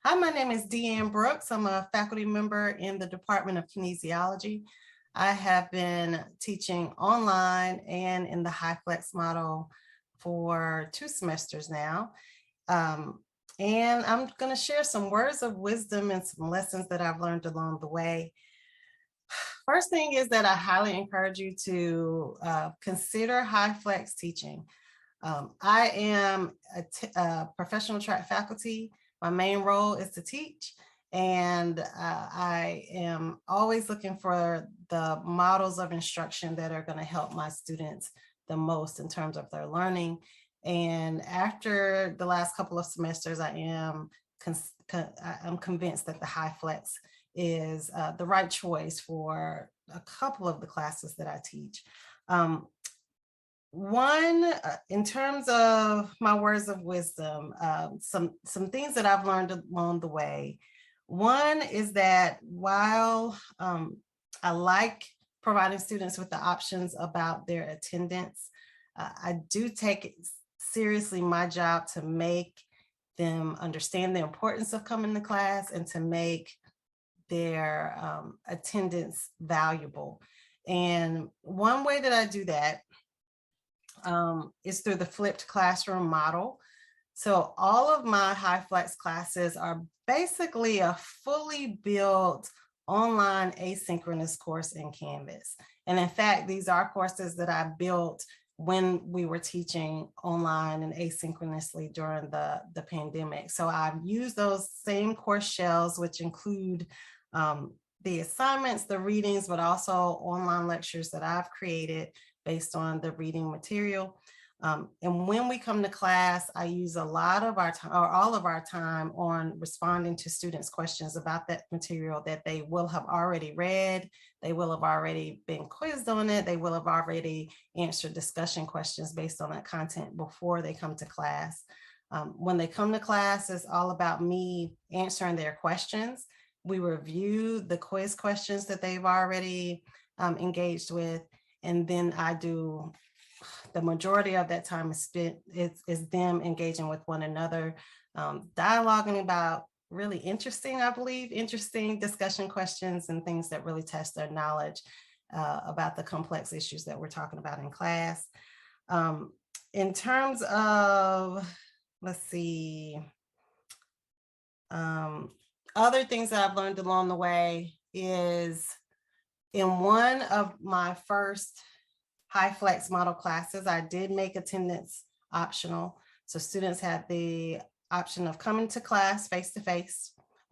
Hi, my name is DeAnne Brooks. I'm a faculty member in the Department of Kinesiology. I have been teaching online and in the Hyflex model for 2 semesters now. And I'm going to share some words of wisdom and some lessons that I've learned along the way. First thing is that I highly encourage you to consider Hyflex teaching. I am a professional track faculty. My main role is to teach, and I am always looking for the models of instruction that are going to help my students the most in terms of their learning. And after the last couple of semesters, I'm convinced that the Hyflex is the right choice for a couple of the classes that I teach. In terms of my words of wisdom, some things that I've learned along the way. One is that while I like providing students with the options about their attendance, I do take it seriously my job to make them understand the importance of coming to class and to make their attendance valuable. And one way that I do that is through the flipped classroom model. So all of my Hyflex classes are basically a fully built online asynchronous course in Canvas. And in fact, these are courses that I built when we were teaching online and asynchronously during the pandemic. So I've used those same course shells, which include the assignments, the readings, but also online lectures that I've created based on the reading material. And when we come to class, I use a lot of our time, or all of our time, on responding to students' questions about that material that they will have already read. They will have already been quizzed on it. They will have already answered discussion questions based on that content before they come to class. When they come to class, it's all about me answering their questions. We review the quiz questions that they've already engaged with. And then I do the majority of that time is spent is them engaging with one another, dialoguing about really interesting discussion questions and things that really test their knowledge about the complex issues that we're talking about in class. In terms of, let's see, other things that I've learned along the way is in one of my first Hyflex model classes, I did make attendance optional. So students had the option of coming to class face-to-face.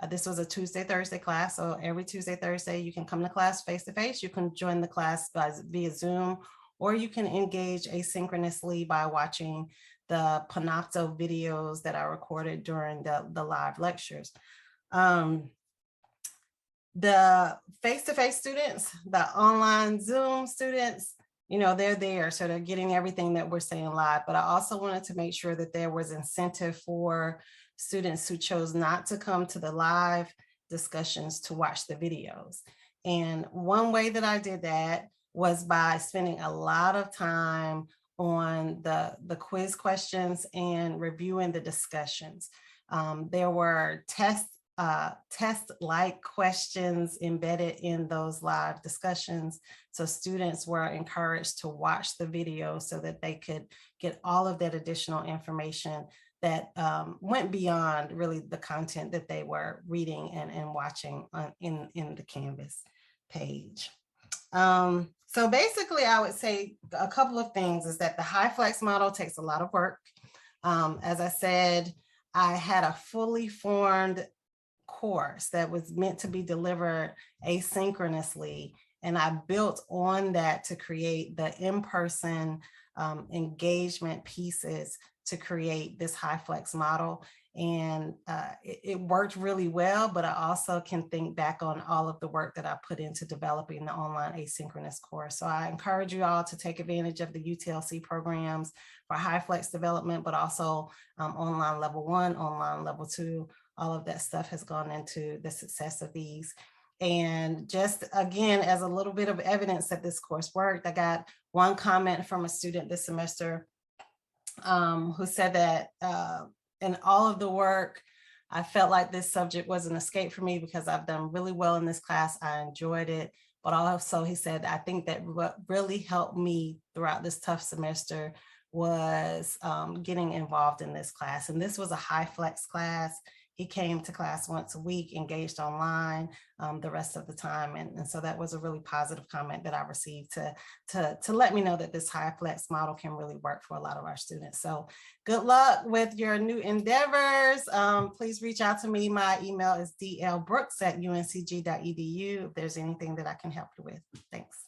This was a Tuesday, Thursday class. So every Tuesday, Thursday, you can come to class face-to-face. You can join the class via Zoom, or you can engage asynchronously by watching the Panopto videos that I recorded during the live lectures. The face-to-face students, the online Zoom students, they're there, so they're getting everything that we're saying live. But I also wanted to make sure that there was incentive for students who chose not to come to the live discussions to watch the videos. And one way that I did that was by spending a lot of time on the quiz questions and reviewing the discussions. There were test-like questions embedded in those live discussions. So students were encouraged to watch the video so that they could get all of that additional information that went beyond really the content that they were reading and watching in the Canvas page. So basically, I would say a couple of things is that the Hyflex model takes a lot of work. As I said, I had a fully formed course that was meant to be delivered asynchronously, and I built on that to create the in-person engagement pieces to create this Hyflex model. And it worked really well, but I also can think back on all of the work that I put into developing the online asynchronous course. So I encourage you all to take advantage of the UTLC programs for Hyflex development, but also online level 1, online level 2. All of that stuff has gone into the success of these. And just again, as a little bit of evidence that this course worked, I got one comment from a student this semester who said that in all of the work I felt like this subject was an escape for me because I've done really well in this class. I enjoyed it. But also he said, I think that what really helped me throughout this tough semester was getting involved in this class. And this was a Hyflex class. He came to class once a week, engaged online the rest of the time. And so that was a really positive comment that I received to let me know that this Hyflex model can really work for a lot of our students. So good luck with your new endeavors. Please reach out to me. My email is dlbrooks@uncg.edu if there's anything that I can help you with. Thanks.